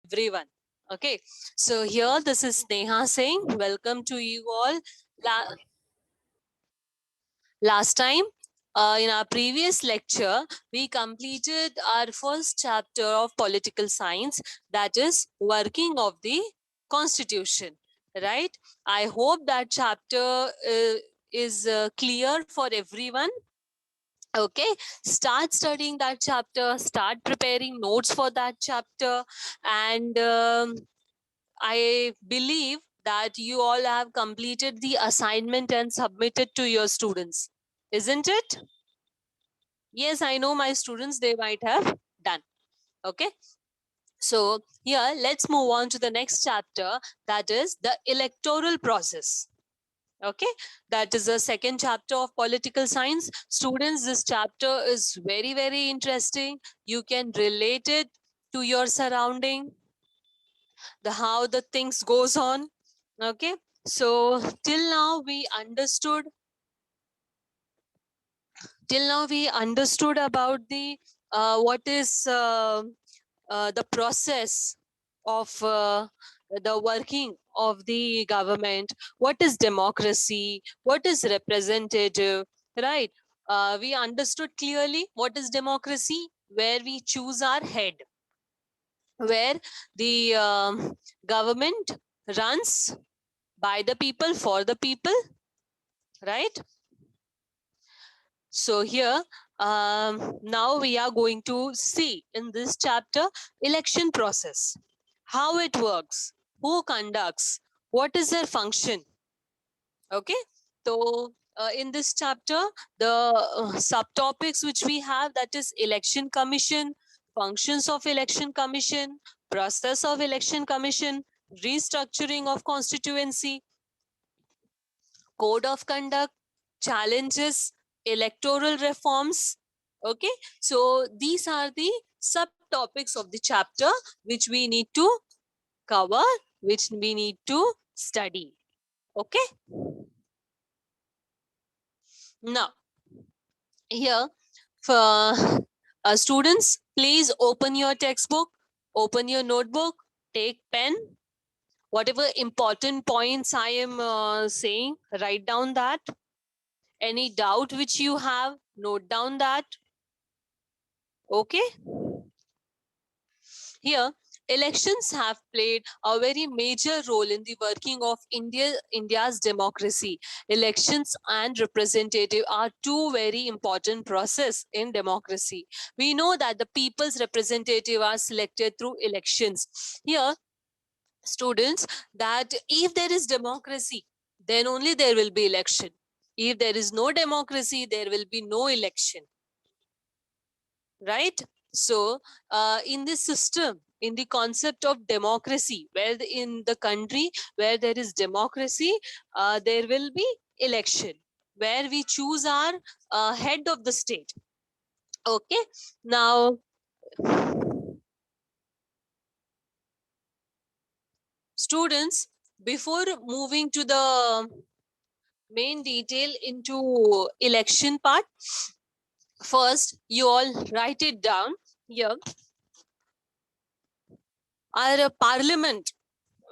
everyone. Okay, so here this is Neha saying welcome to you all. Last time, in our previous lecture, we completed our first chapter of political science, that is working of the constitution, right? I hope that chapter is clear for everyone. Okay, start studying that chapter, start preparing notes for that chapter, and I believe that you all have completed the assignment and submitted to your students, isn't it? Yes, I know my students, they might have done. Okay, so here let's move on to the next chapter, that is the electoral process. Okay, that is the second chapter of political science. Students, this chapter is very interesting. You can relate it to your surrounding, the how the things goes on. Okay, so till now we understood about the what is the process of the working of the government, what is democracy, what is representative, right? We understood clearly what is democracy, where we choose our head, where the government runs by the people for the people, right? So here now we are going to see in this chapter election process, how it works, who conducts, what is their function. Okay, so in this chapter the subtopics which we have, that is election commission, functions of election commission, process of election commission, restructuring of constituency, code of conduct, challenges, electoral reforms. Okay, so these are the subtopics of the chapter which we need to cover, which we need to study. Okay, now here for students, please open your textbook, open your notebook, take pen, whatever important points I am saying, write down that. Any doubt which you have, note down that. Okay, here elections have played a very major role in the working of India's democracy. Elections and representative are two very important process in democracy. We know that the people's representative are selected through elections. Here, students, that if there is democracy, then only there will be election. If there is no democracy, there will be no election, right? So in this system, in the concept of democracy, where in the country where there is democracy, there will be election, where we choose our head of the state. Okay, now students, before moving to the main detail into election part, first you all write it down here. Our parliament,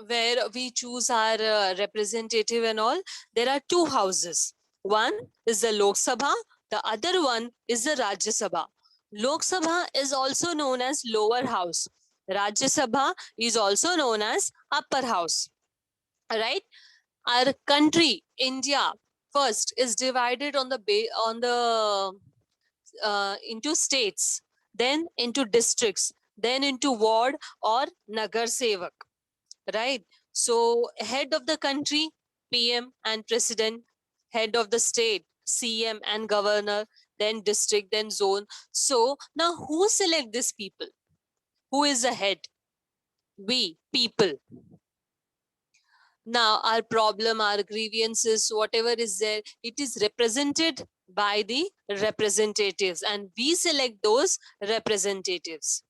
where we choose our representative and all, there are two houses. One is the Lok Sabha, the other one is the Rajya Sabha. Lok Sabha is also known as lower house. Rajya Sabha is also known as upper house. Right? Our country, India, first is divided on the into states, then into districts, then into ward or Nagar Sevak, right? So head of the country, PM and president, head of the state, CM and governor, then district, then zone. So now who select these people? Who is the head? We, people. Now our problem, our grievances, whatever is there, it is represented by the representatives, and we select those representatives,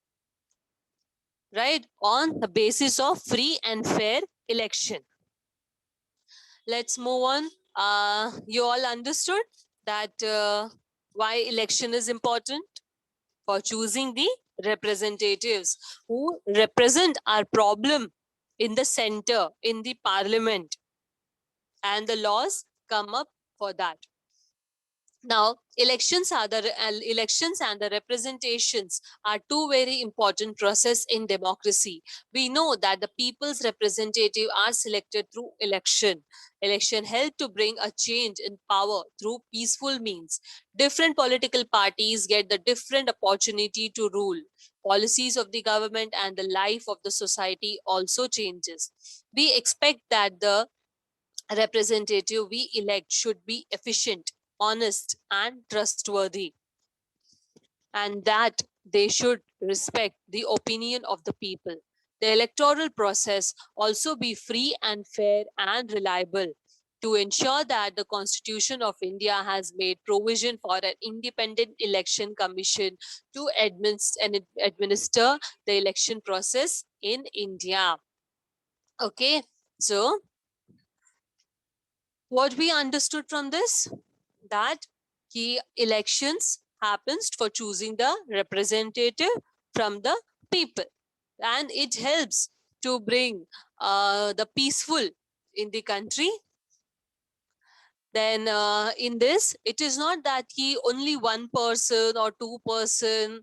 right? On the basis of free and fair election. Let's move on. You all understood that why election is important? For choosing the representatives who represent our problem in the center, in the parliament, and the laws come up for that. Now, elections and the representations are two very important process in democracy. We know that the people's representative are selected through election. Election help to bring a change in power through peaceful means. Different political parties get the different opportunity to rule. Policies of the government and the life of the society also changes. We expect that the representative we elect should be efficient, honest, and trustworthy, and that they should respect the opinion of the people. The electoral process also be free and fair and reliable. To ensure that the Constitution of India has made provision for an independent election commission to administer the election process in India. Okay, so what we understood from this, that key elections happens for choosing the representative from the people, and it helps to bring the peaceful in the country. Then in this, it is not that he only one person or two person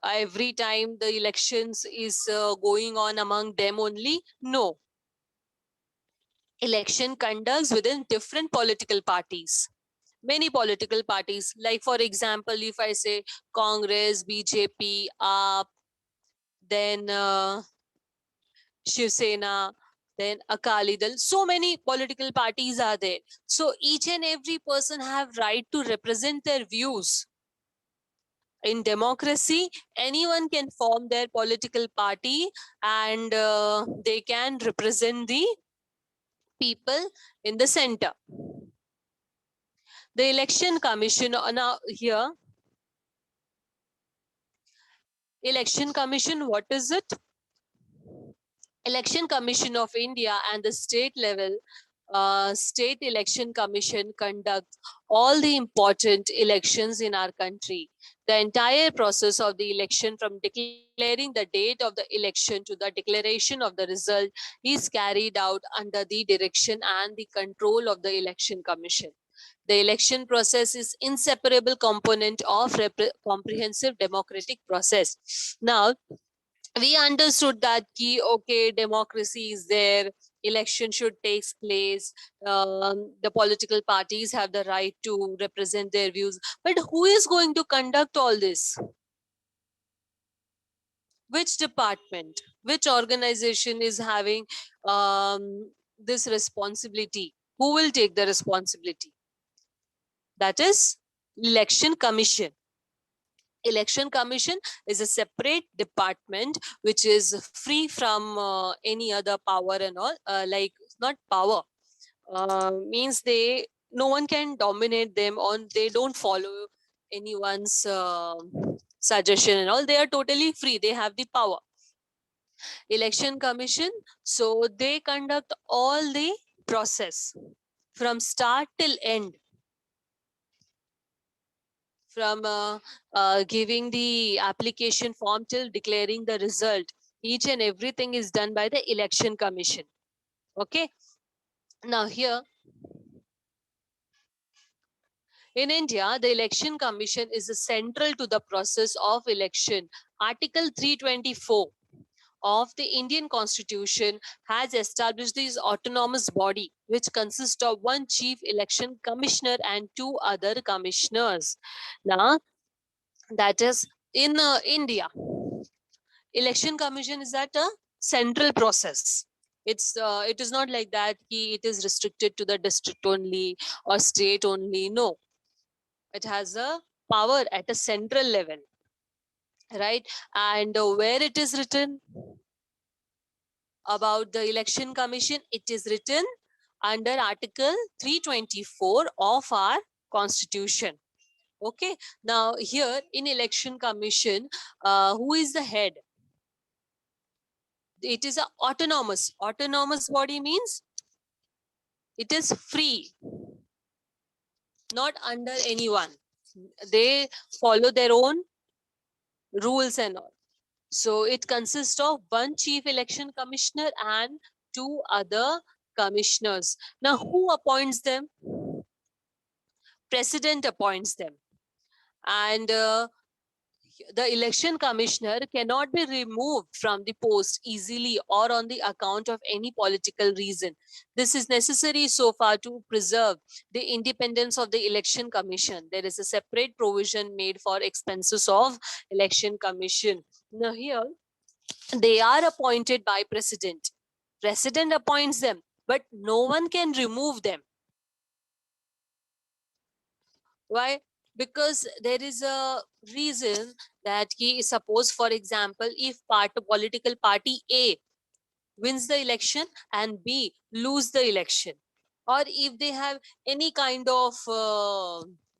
every time the elections is going on among them only. No, election conducts within different political parties, many political parties. Like for example, if I say Congress, BJP, AAP, then Shiv Sena, then Akali Dal, so many political parties are there. So each and every person have right to represent their views. In democracy, anyone can form their political party, and they can represent the people in the center. The election commission now here, election commission, what is it? Election Commission of India and the state level state election commission conducts all the important elections in our country. The entire process of the election, from declaring the date of the election to the declaration of the result, is carried out under the direction and the control of the election commission. The election process is inseparable component of comprehensive democratic process. Now, we understood that key, okay, democracy is there, election should take place, the political parties have the right to represent their views, but who is going to conduct all this? Which department, which organization is having this responsibility? Who will take the responsibility? That is election commission. Election commission is a separate department which is free from any other power and all, like not power, means they, no one can dominate them, on they don't follow anyone's suggestion and all, they are totally free, they have the power. Election commission, so they conduct all the process from start till end, from giving the application form till declaring the result. Each and everything is done by the election commission. Okay. Now here in India, the election commission is central to the process of election. Article 324 of the Indian Constitution has established this autonomous body, which consists of one chief election commissioner and two other commissioners. Now, that is in India, election commission is at a central process. It is not like that it is restricted to the district only or state only. No, it has a power at a central level, right? And where it is written about the election commission, it is written under article 324 of our constitution. Okay, now here in election commission, who is the head? It is a autonomous body, means it is free, not under anyone. They follow their own rules and all. So it consists of one chief election commissioner and two other commissioners. Now, who appoints them? President appoints them. And the election commissioner cannot be removed from the post easily or on the account of any political reason. This is necessary so far to preserve the independence of the election commission. There is a separate provision made for expenses of election commission. Now here, they are appointed by president. President appoints them, but no one can remove them. Why? Because there is a reason that he suppose, for example, if political party A wins the election and B lose the election, or if they have any kind of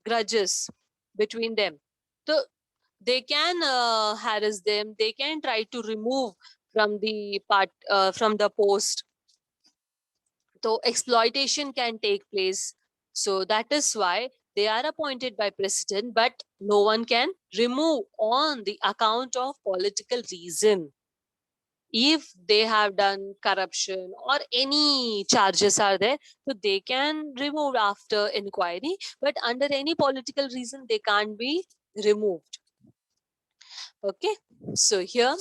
grudges between them, so they can harass them. They can try to remove from the from the post. So exploitation can take place. So that is why they are appointed by president, but no one can remove on the account of political reason. If they have done corruption or any charges are there, so they can remove after inquiry, but under any political reason they can't be removed. Okay, so here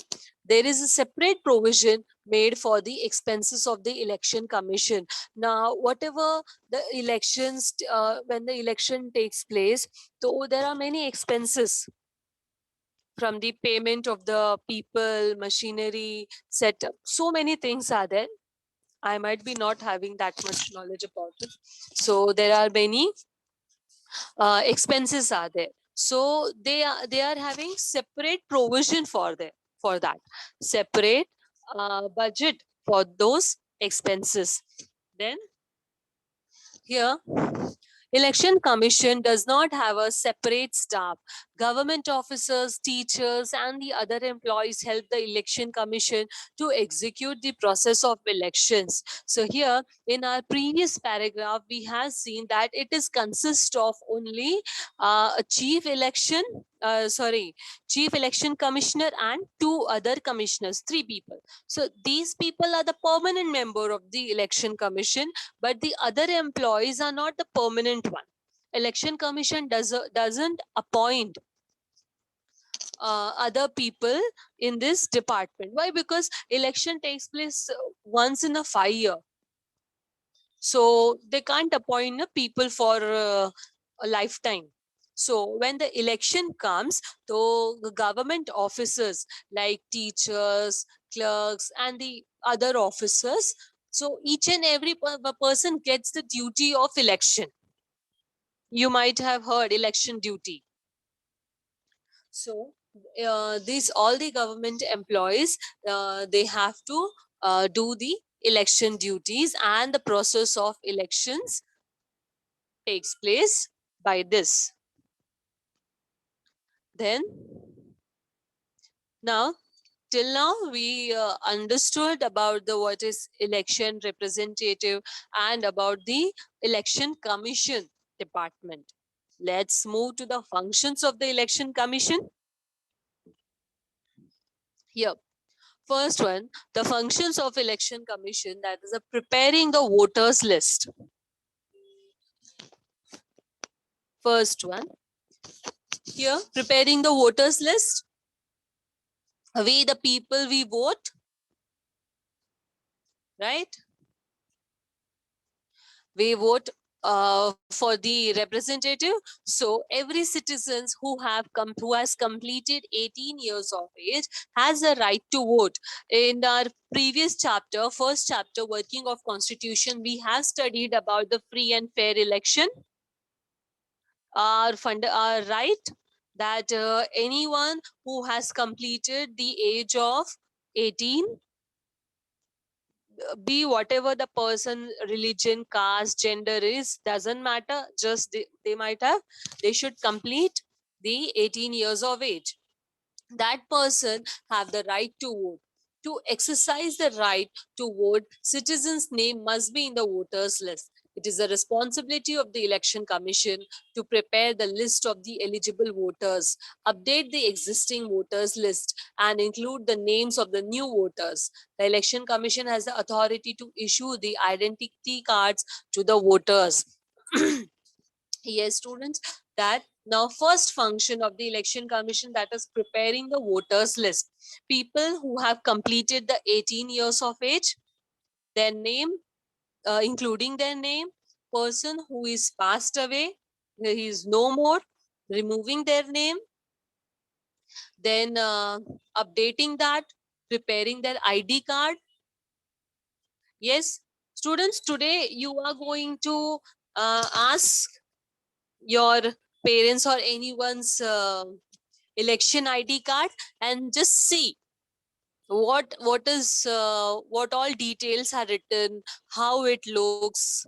there is a separate provision made for the expenses of the election commission. Now, whatever the elections, when the election takes place, so there are many expenses from the payment of the people, machinery, setup. So many things are there. I might be not having that much knowledge about it. So there are many expenses are there. So they are having separate provision for that separate budget for those expenses. Then here, election commission does not have a separate staff. Government officers, teachers, and the other employees help the election commission to execute the process of elections. So here in our previous paragraph, we have seen that it is consist of only a chief election commissioner and two other commissioners, three people. So these people are the permanent member of the election commission, but the other employees are not the permanent one. Election commission doesn't appoint other people in this department. Why? Because election takes place once in a 5 year, so they can't appoint people for a lifetime. So when the election comes, so the government officers like teachers, clerks, and the other officers, so each and every person gets the duty of election. You might have heard election duty. So these all the government employees, they have to do the election duties, and the process of elections takes place by this. Then now, till now we understood about the what is election representative and about the election commission department. Let's move to the functions of the election commission. Here, first one, the functions of election commission, that is preparing the voters list. First one, here, preparing the voters list. We the people, we vote, right? We vote for the representative. So every citizens who has completed 18 years of age has a right to vote. In our previous chapter, first chapter, working of constitution, we have studied about the free and fair election. Our right that anyone who has completed the age of 18, be whatever the person, religion, caste, gender is, doesn't matter, just they should complete the 18 years of age. That person have the right to vote. To exercise the right to vote, citizens name must be in the voters list. It is the responsibility of the Election Commission to prepare the list of the eligible voters, update the existing voters list, and include the names of the new voters. The Election Commission has the authority to issue the identity cards to the voters. Yes, students, that now first function of the Election Commission, that is preparing the voters list. People who have completed the 18 years of age, their name, including their name, person who is passed away, he is no more, removing their name, then updating that, preparing their ID card. Yes, students, today you are going to ask your parents or anyone's election ID card and just see what all details are written, how it looks,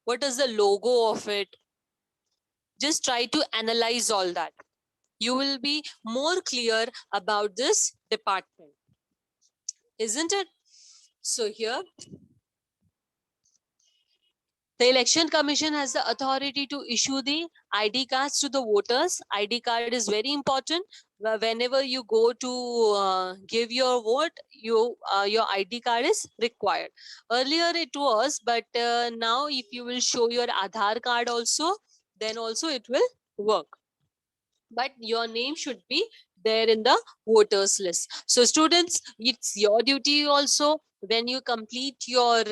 what is the logo of it. Just try to analyze all that. You will be more clear about this department, isn't it? So here, the Election Commission has the authority to issue the ID cards to the voters. ID card is very important. Whenever you go to give your vote, your ID card is required. Earlier it was, but now if you will show your Aadhaar card also, then also it will work. But your name should be there in the voters list. So students, it's your duty also, when you complete your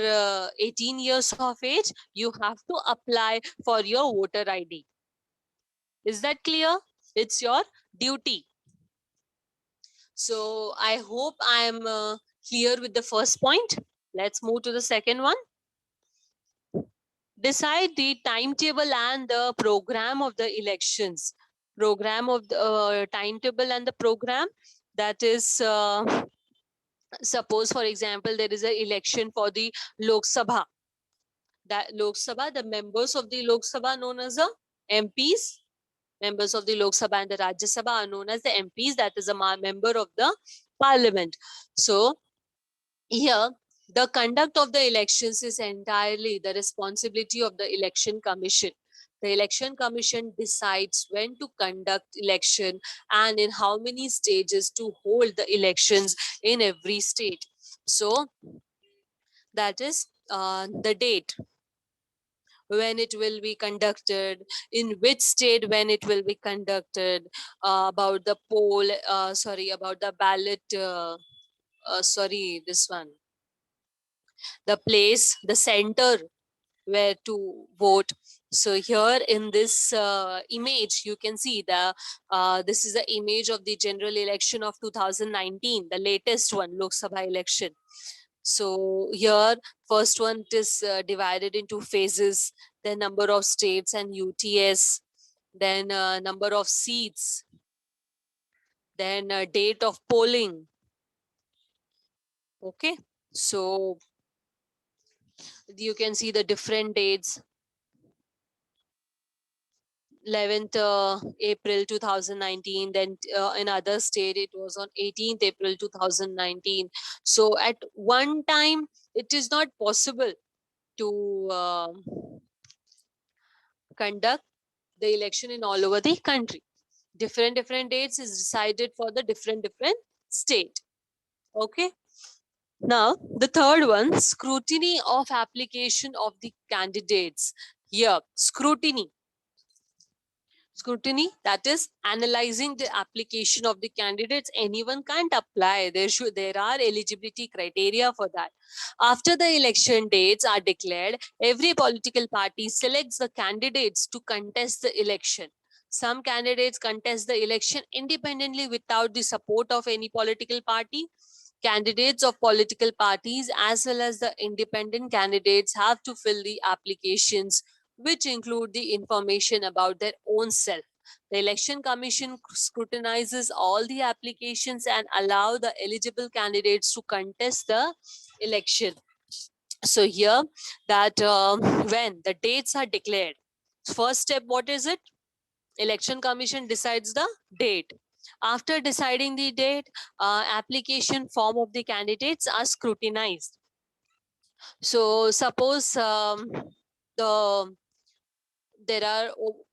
18 years of age, you have to apply for your voter ID. Is that clear? It's your duty. So I hope I am clear with the first point. Let's move to the second one. Decide the timetable and the program of the elections. Program of the timetable and the program, that is suppose for example there is an election for the Lok Sabha. That Lok Sabha, the members of the Lok Sabha known as the MPs, members of the Lok Sabha and the Rajya Sabha are known as the MPs, that is a member of the parliament. So here, the conduct of the elections is entirely the responsibility of the Election Commission. The Election Commission decides when to conduct election and in how many stages to hold the elections in every state. So that is the date when it will be conducted, in which state when it will be conducted, about the poll, about the ballot, this one, the place, the center where to vote. So here in this image, you can see this is the image of the general election of 2019, the latest one, Lok Sabha election. So here, first one is divided into phases, the number of states and UTS, then number of seats, then date of polling. Okay, so you can see the different dates. 11th April 2019, then in other state it was on 18th April 2019. So at one time it is not possible to conduct the election in all over the country. Different dates is decided for the different state. Okay, now the third one, scrutiny of application of the candidates. Here, scrutiny, that is analyzing the application of the candidates. Anyone can't apply. There are eligibility criteria for that. After the election dates are declared, every political party selects the candidates to contest the election. Some candidates contest the election independently without the support of any political party. Candidates of political parties as well as the independent candidates have to fill the applications, which include the information about their own self. The Election Commission scrutinizes all the applications and allow the eligible candidates to contest the election. So here, that when the dates are declared, first step, what is it? Election Commission decides the date. After deciding the date, application form of the candidates are scrutinized. So suppose there are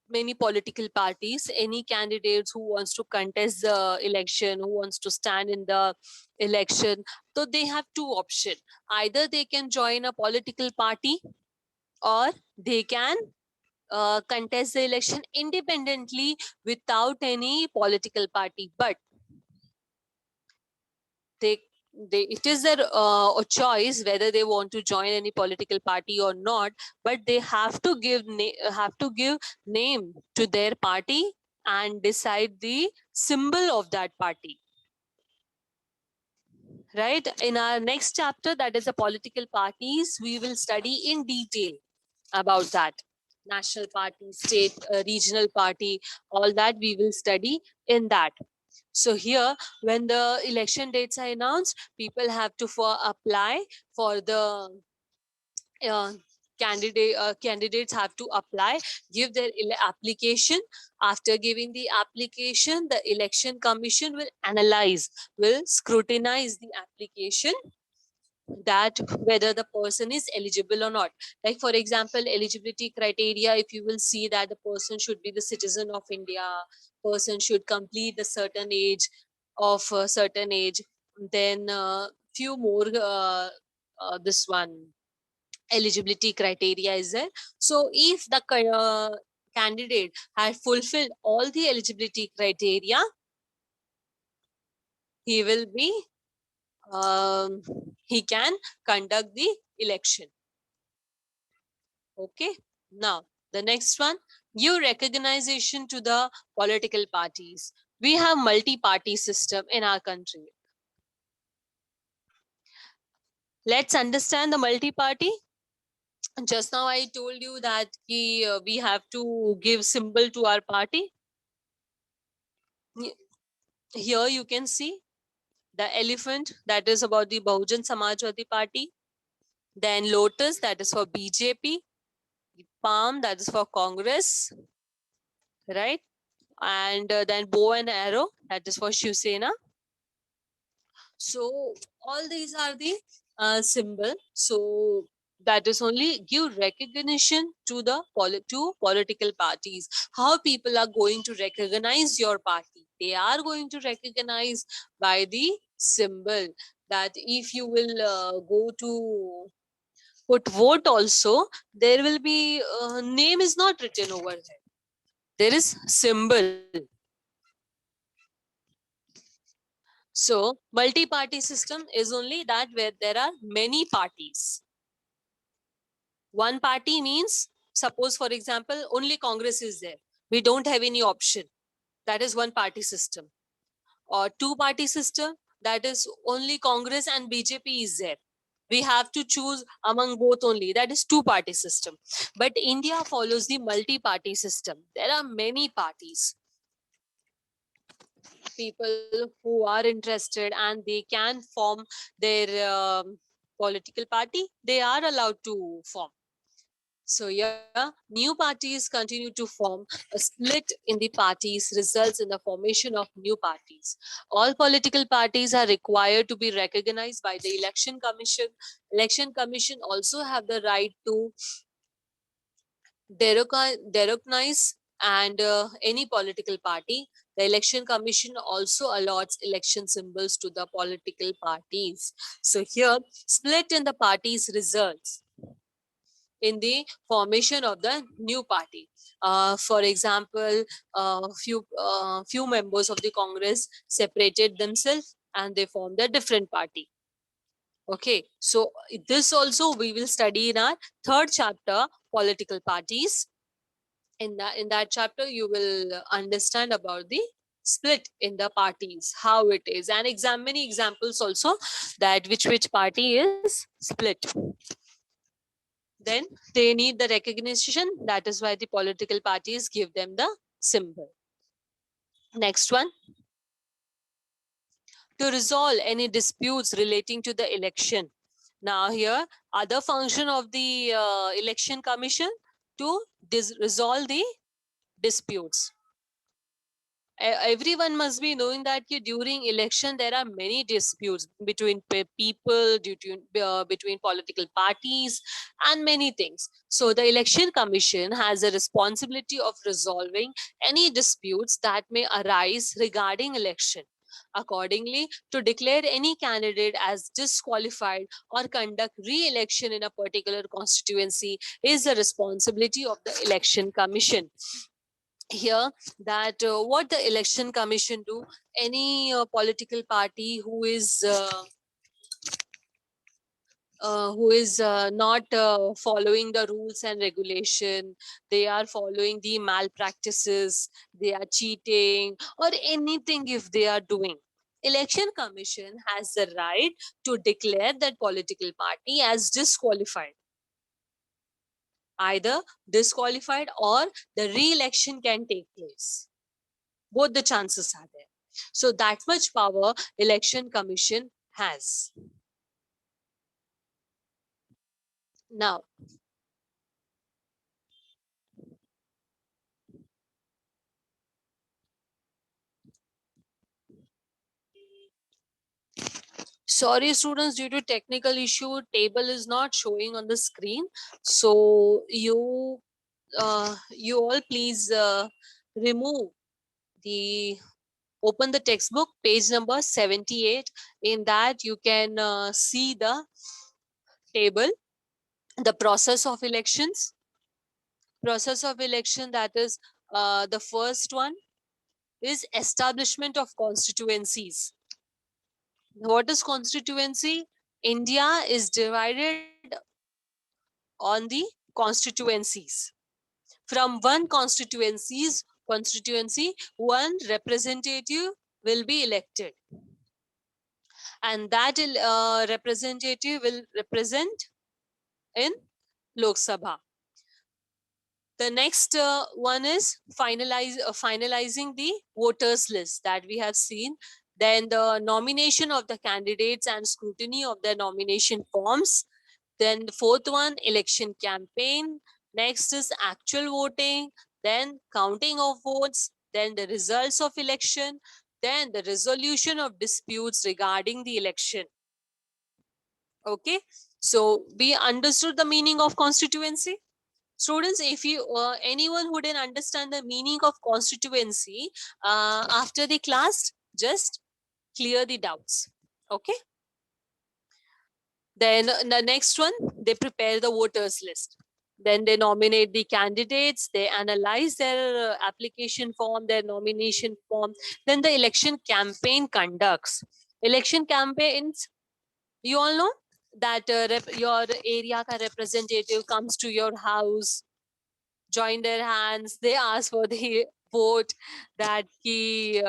many political parties. Any candidates who wants to contest the election, who wants to stand in the election, so they have two options. Either they can join a political party, or they can contest the election independently without any political party. But they it is their a choice whether they want to join any political party or not, but they have to give name to their party and decide the symbol of that party. Right, in our next chapter, that is the political parties, we will study in detail about that. National party, state, regional party, all that we will study in that. So here, when the election dates are announced, people have to apply for the uh, candidates have to apply, give their application. After giving the application, the election commission will analyze, will scrutinize the application, that whether the person is eligible or not. Like for example, eligibility criteria, if you will see that the person should be the citizen of India, person should complete the certain age of a certain age, then few more this one eligibility criteria is there. So if the candidate had fulfilled all the eligibility criteria, he will be he can conduct the election. Okay, now the next one, give recognition to the political parties. We have multi-party system in our country. Let's understand the multi-party. Just now I told you that we have to give symbol to our party. Here you can see the elephant, that is about the Bahujan Samajwadi Party. Then lotus, that is for BJP. Palm, that is for Congress, right? And then bow and arrow, that is for Shiv Sena. So all these are the symbol. So that is only give recognition to the political parties. How people are going to recognize your party? They are going to recognize by the symbol. That if you will go to put vote also, there will be name is not written over there. There is symbol. So multi-party system is only that where there are many parties. One party means, suppose for example, only Congress is there. We don't have any option. That is one party system. Or two party system, that is only Congress and BJP is there. We have to choose among both only. That is two party system. But India follows the multi-party system. There are many parties. People who are interested and they can form their political party, they are allowed to form. So yeah, new parties continue to form. A split in the parties results in the formation of new parties. All political parties are required to be recognized by the election commission. Election commission also have the right to recognize and any political party. The election commission also allots election symbols to the political parties. So here, split in the parties results in the formation of the new party. For example, few members of the Congress separated themselves and they formed a different party. Okay, so this also we will study in our third chapter, political parties. In that chapter you will understand about the split in the parties, how it is, and many examples also, that which party is split. Then they need the recognition, that is why the political parties give them the symbol. Next one, to resolve any disputes relating to the election. Now here, other function of the election commission to resolve the disputes. Everyone must be knowing that during election there are many disputes between people, between political parties, and many things. So the election commission has a responsibility of resolving any disputes that may arise regarding election. Accordingly, to declare any candidate as disqualified or conduct re-election in a particular constituency is the responsibility of the election commission. Here, that what the election commission do, any political party who is not following the rules and regulation, they are following the malpractices, they are cheating or anything if they are doing, election commission has the right to declare that political party as disqualified, either disqualified or the re-election can take place. Both the chances are there. So that much power election commission has. Now, sorry students, due to technical issue, table is not showing on the screen. So you all please remove the open the textbook page number 78. In that you can see the table, the process of election, that is the first one is establishment of constituencies. What is constituency? India is divided on the constituencies. From one constituency, one representative will be elected, and that representative will represent in Lok Sabha. The next one is finalizing the voters list that we have seen. Then the nomination of the candidates and scrutiny of their nomination forms. Then the fourth one, election campaign. Next is actual voting. Then counting of votes. Then the results of election. Then the resolution of disputes regarding the election. Okay, so we understood the meaning of constituency. Students, if you anyone who didn't understand the meaning of constituency, after the class, just clear the doubts. Okay. Then the next one, they prepare the voters list. Then they nominate the candidates, they analyze their application form, their nomination form. Then the election campaign conducts. Election campaigns, you all know that your area ka representative comes to your house, join their hands, they ask for the vote, that he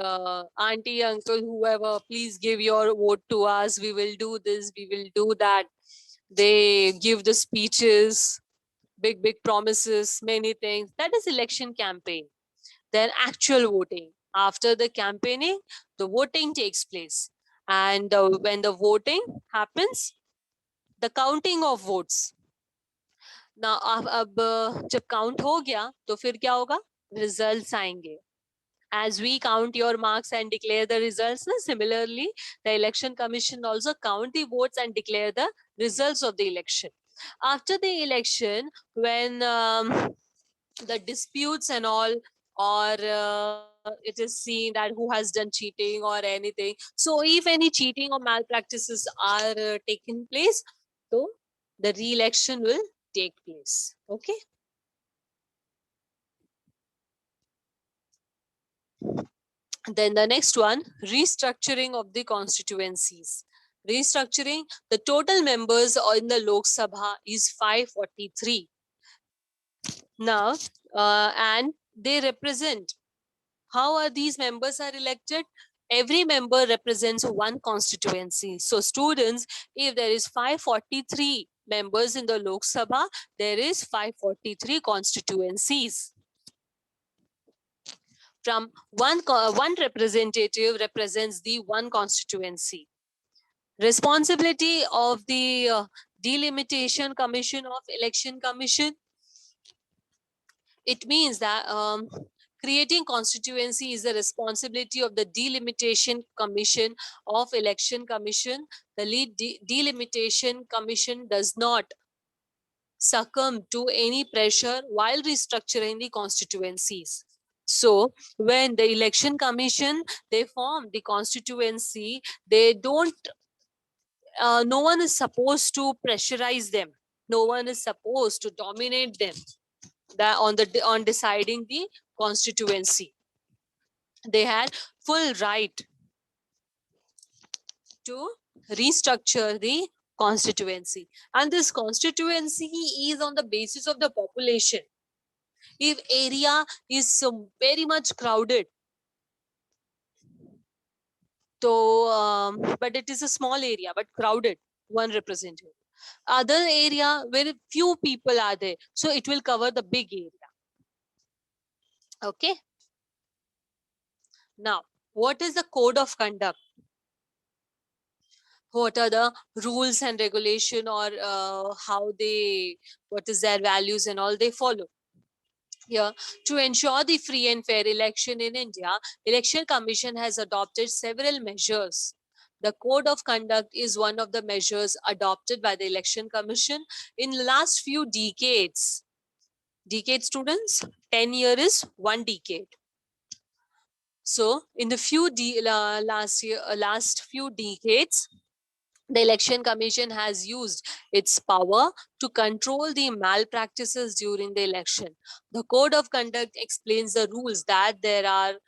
auntie, uncle, whoever, please give your vote to us, we will do this, we will do that. They give the speeches, big promises, many things. That is election campaign. Then actual voting. After the campaigning, the voting takes place, and when the voting happens, the counting of votes. ना अब जब count हो गया तो फिर क्या होगा, results आएंगे. As we count your marks and declare the results, similarly the election commission also count the votes and declare the results of the election. After the election, when the disputes and all, or it is seen that who has done cheating or anything, so if any cheating or malpractices are taken place, so the re-election will take place. Okay. Then the next one, restructuring of the constituencies. Restructuring, the total members in the Lok Sabha is 543. Now, and they represent, how are these members are elected? Every member represents one constituency. So students, if there is 543 members in the Lok Sabha, there is 543 constituencies. From one representative represents the one constituency. Responsibility of the delimitation commission of election commission, it means that Creating constituency is the responsibility of the Delimitation Commission of Election Commission. The Delimitation Commission does not succumb to any pressure while restructuring the constituencies. So when the election commission, they form the constituency, they don't, no one is supposed to pressurize them. No one is supposed to dominate them on deciding the constituency. They had full right to restructure the constituency, and this constituency is on the basis of the population. If area is very much crowded, so but it is a small area but crowded, one representative. Other area where few people are there, so it will cover the big area. Okay, now what is the code of conduct? What are the rules and regulation, or how they, what is their values and all they follow? Here, to ensure the free and fair election in India, Election Commission has adopted several measures. The Code of Conduct is one of the measures adopted by the Election Commission in the last few decades. Decade, students? 10 years is one decade. So in the last few decades, the Election Commission has used its power to control the malpractices during the election. The Code of Conduct explains the rules that are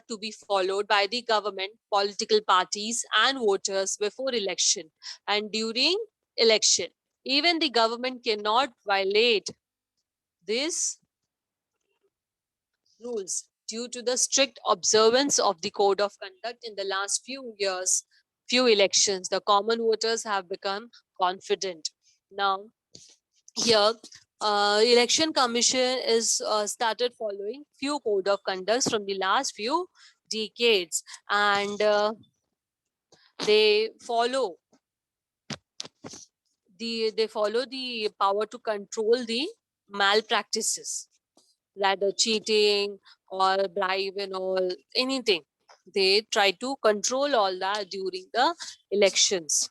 to be followed by the government, political parties, and voters before election and during election. Even the government cannot violate these rules due to the strict observance of the Code of Conduct in the last few years. Few elections, the common voters have become confident. Now, here, Election Commission is started following few Code of Conducts from the last few decades, and they follow the power to control the malpractices, rather cheating or bribe and all, anything. They try to control all that during the elections.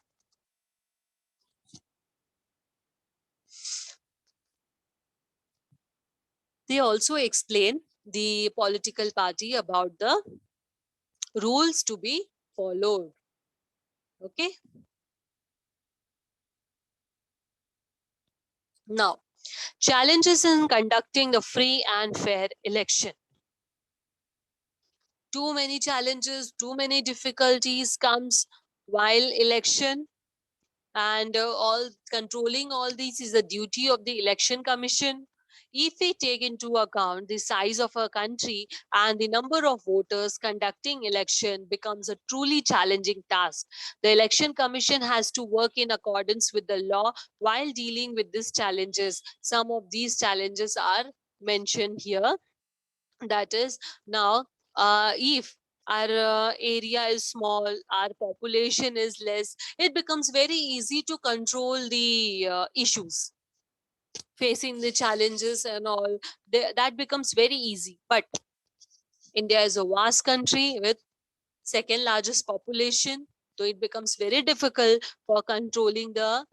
They also explain the political party about the rules to be followed. Okay. Now, challenges in conducting a free and fair election. Too many challenges, too many difficulties comes while election, and all controlling all these is the duty of the Election Commission. If we take into account the size of a country and the number of voters, conducting election becomes a truly challenging task. The Election Commission has to work in accordance with the law while dealing with these challenges. Some of these challenges are mentioned here. That is, now if our area is small, our population is less, it becomes very easy to control the issues facing the challenges and all. That becomes very easy. But India is a vast country with second largest population, so it becomes very difficult for controlling the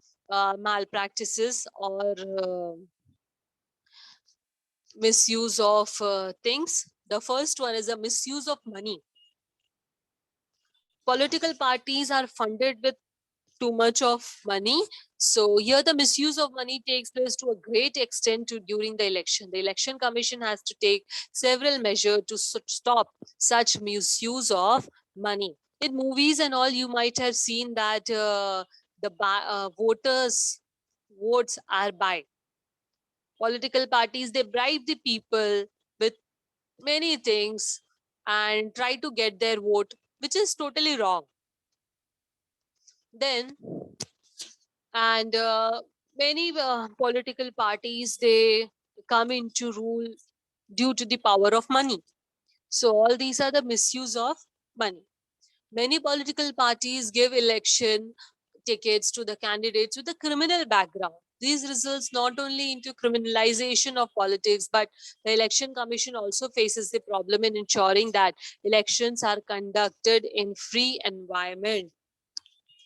malpractices or misuse of things. The first one is a misuse of money. Political parties are funded with too much of money. So here the misuse of money takes place to a great extent during the election. The Election Commission has to take several measures to stop such misuse of money. In movies and all, you might have seen that the voters' votes are by political parties. They bribe the people with many things and try to get their vote, which is totally wrong. Then, and many political parties, they come into rule due to the power of money. So all these are the misuse of money. Many political parties give election tickets to the candidates with a criminal background. These results not only into criminalization of politics, but the Election Commission also faces the problem in ensuring that elections are conducted in free environment.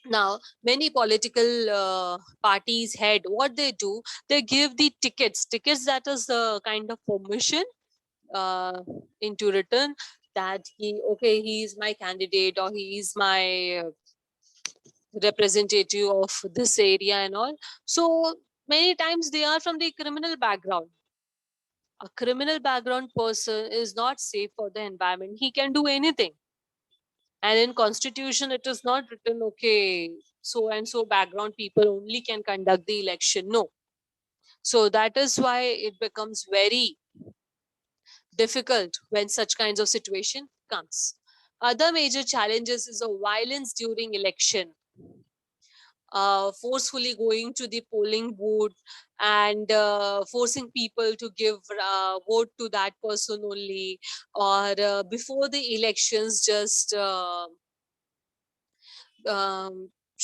Now, many political parties head, what they do, they give the tickets, that is the kind of permission uh, into return, that he is my candidate, or he is my representative of this area and all. So many times they are from the criminal background. A criminal background person is not safe for the environment. He can do anything. And in constitution, it is not written, okay, so and so background people only can conduct the election. No. So that is why it becomes very difficult when such kinds of situation comes. Other major challenges is a violence during election, forcefully going to the polling booth and forcing people to give vote to that person only, or before the elections just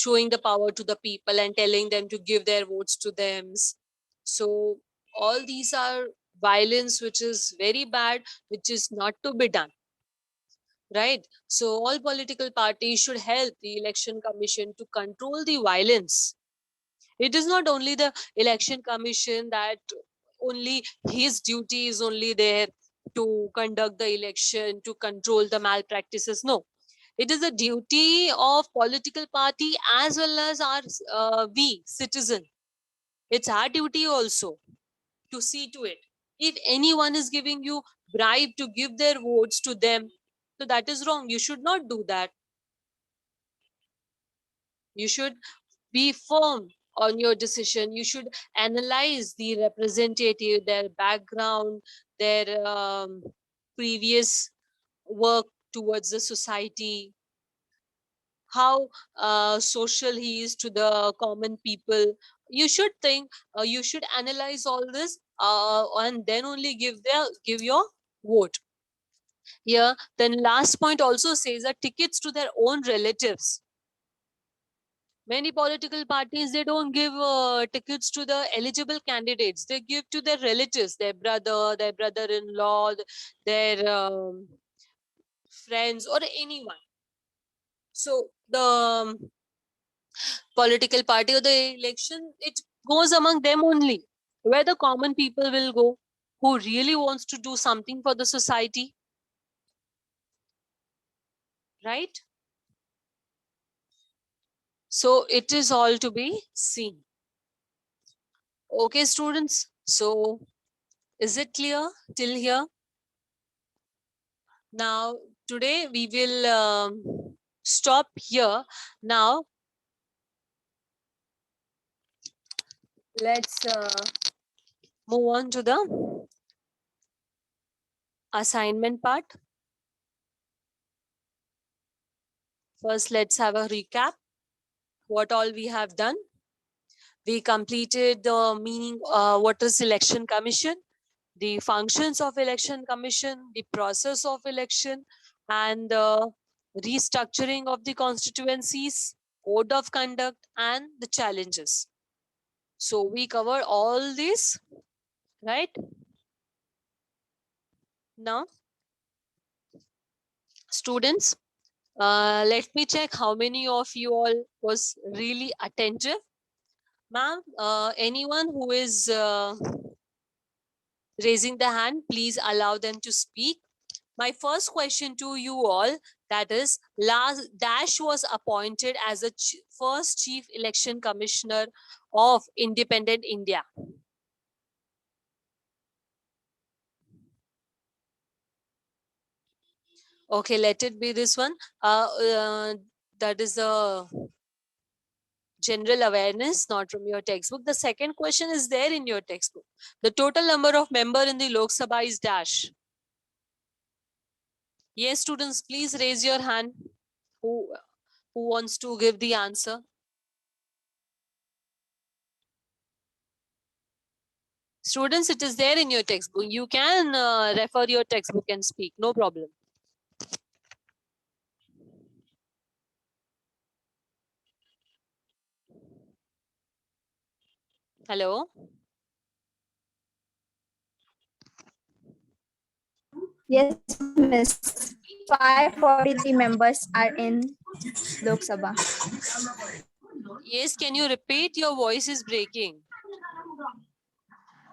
showing the power to the people and telling them to give their votes to them. So all these are violence which is very bad, which is not to be done, right? So all political parties should help the election commission to control the violence. It is not only the election commission that only his duty is only there to conduct the election, to control the malpractices. No, it is a duty of political party as well as our we citizen. It's our duty also to see to it. If anyone is giving you bribe to give their votes to them, so that is wrong. You should not do that. You should be firm on your decision. You should analyze the representative, their background, their previous work towards the society, how social he is to the common people. You should think, you should analyze all this, and then only give your vote. Here, then last point also says that tickets to their own relatives. Many political parties, they don't give tickets to the eligible candidates. They give to their relatives, their brother, their brother-in-law, their friends, or anyone. So the political party or the election, it goes among them only, where the common people will go, who really wants to do something for the society, right? So it is all to be seen. Okay, students. So is it clear till here? Now, today we will stop here. Now, let's move on to the assignment part. First, let's have a recap. What all we have done. We completed the meaning, what is election commission, the functions of election commission, the process of election, and the restructuring of the constituencies, code of conduct, and the challenges. So we cover all this, right? Now, students, let me check how many of you all was really attentive. Ma'am, anyone who is raising the hand, please allow them to speak. My first question to you all, that is, Dash was appointed as the first chief election commissioner of independent India. Okay, let it be this one. That is a general awareness, not from your textbook. The second question is there in your textbook. The total number of member in the Lok Sabha is dash. Yes, students, please raise your hand. Who wants to give the answer? Students, it is there in your textbook. You can refer your textbook and speak, no problem. Hello. Yes, Miss. 543 members are in Lok Sabha. Yes, can you repeat? Your voice is breaking.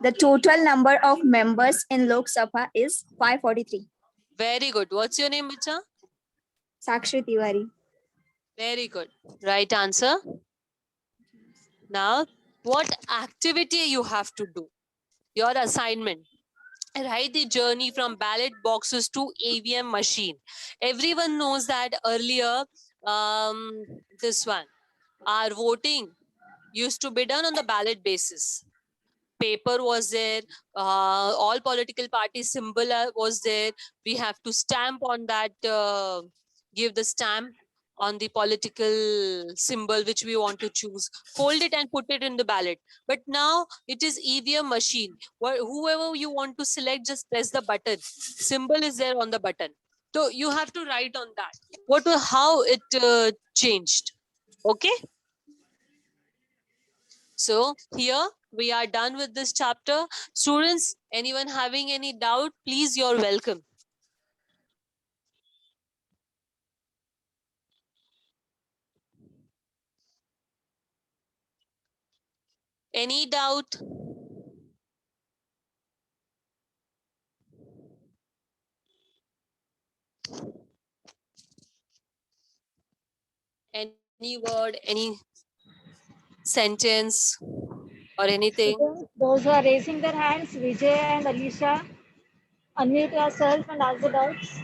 The total number of members in Lok Sabha is 543. Very good. What's your name, bacha? Sakshi Tiwari. Very good. Right answer. Now, what activity you have to do? Your assignment. Write the journey from ballot boxes to AVM machine. Everyone knows that earlier, this one, our voting used to be done on the ballot basis. Paper was there, all political party symbol was there. We have to stamp on that, give the stamp on the political symbol which we want to choose, fold it and put it in the ballot. But now it is EVM machine. Whoever you want to select, just press the button. Symbol is there on the button. So you have to write on that. How it changed. Okay. So here we are done with this chapter. Students, anyone having any doubt, please, you're welcome. Any doubt? Any word, any sentence or anything? Those who are raising their hands, Vijay and Alisha, unmute yourself and ask the doubts.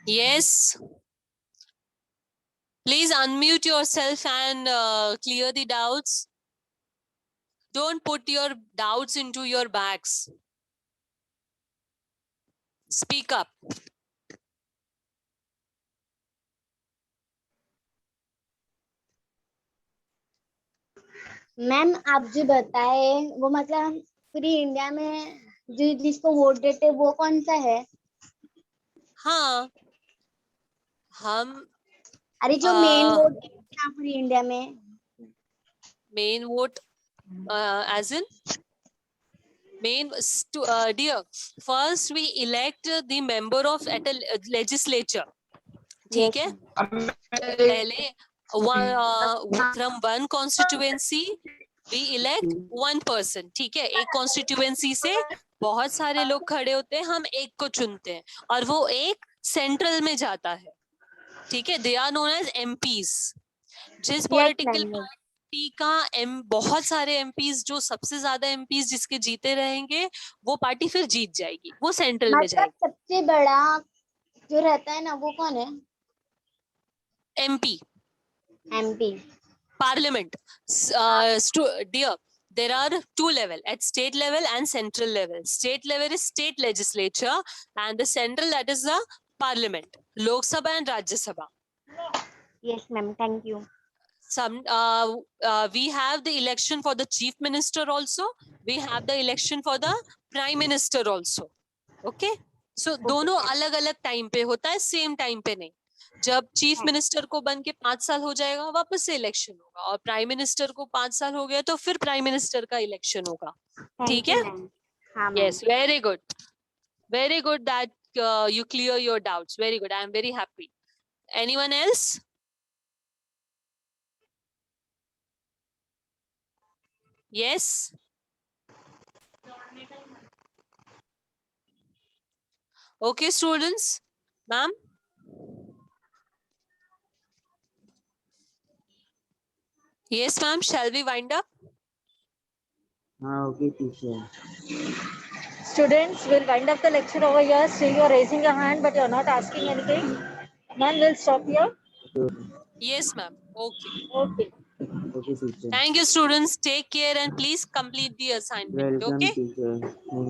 Yes. Please unmute yourself and clear the doubts. Don't put your doubts into your bags. Speak up. Ma'am आप जो बताए वो मतलब पूरी India में जो जिसको vote देते वो कौन सा है? हाँ, हम अरे जो मेन वोट देते हैं पूरी इंडिया में, main vote as in main dear, first we elect the member of at a legislature. ठीक है, पहले from one constituency we elect one person. ठीक है, एक constituency से बहुत सारे लोग खड़े होते हैं, हम एक को चुनते हैं और वो एक सेंट्रल में जाता है. ठीक है, they are known as MPs. जिस पॉलिटिकल पार्टी का बहुत सारे एमपीज, जो सबसे ज्यादा एमपीज जिसके जीते रहेंगे, वो पार्टी फिर जीत जाएगी, वो सेंट्रल में जाएगी. सबसे बड़ा जो रहता है ना वो कौन है? MP, MP, parliament. Dear, there are two levels, at state level and central level. State level is state legislature and the central, that is the parliament, Lok Sabha and Rajya Sabha. Yes ma'am, thank you. We have the election for the chief minister also, we have the election for the prime minister also. Okay, so दोनों अलग अलग time पे होता है, same time पे नहीं. जब chief minister को बन के 5 साल हो जाएगा, वापस से इलेक्शन होगा, और प्राइम मिनिस्टर को 5 साल हो गया तो फिर प्राइम मिनिस्टर का इलेक्शन होगा. ठीक है? Yes, very good. Very good that you clear your doubts. Very good. I am very happy. Anyone else? Yes. Okay, students. Ma'am. Yes, ma'am. Shall we wind up? Okay, teacher. Students, we'll wind up the lecture over here. Still you're raising your hand, but you're not asking anything. Ma'am, we'll stop here. Yes, ma'am. Okay. Okay. Okay, teacher. Thank you, students. Take care and please complete the assignment. Welcome, Okay. teacher.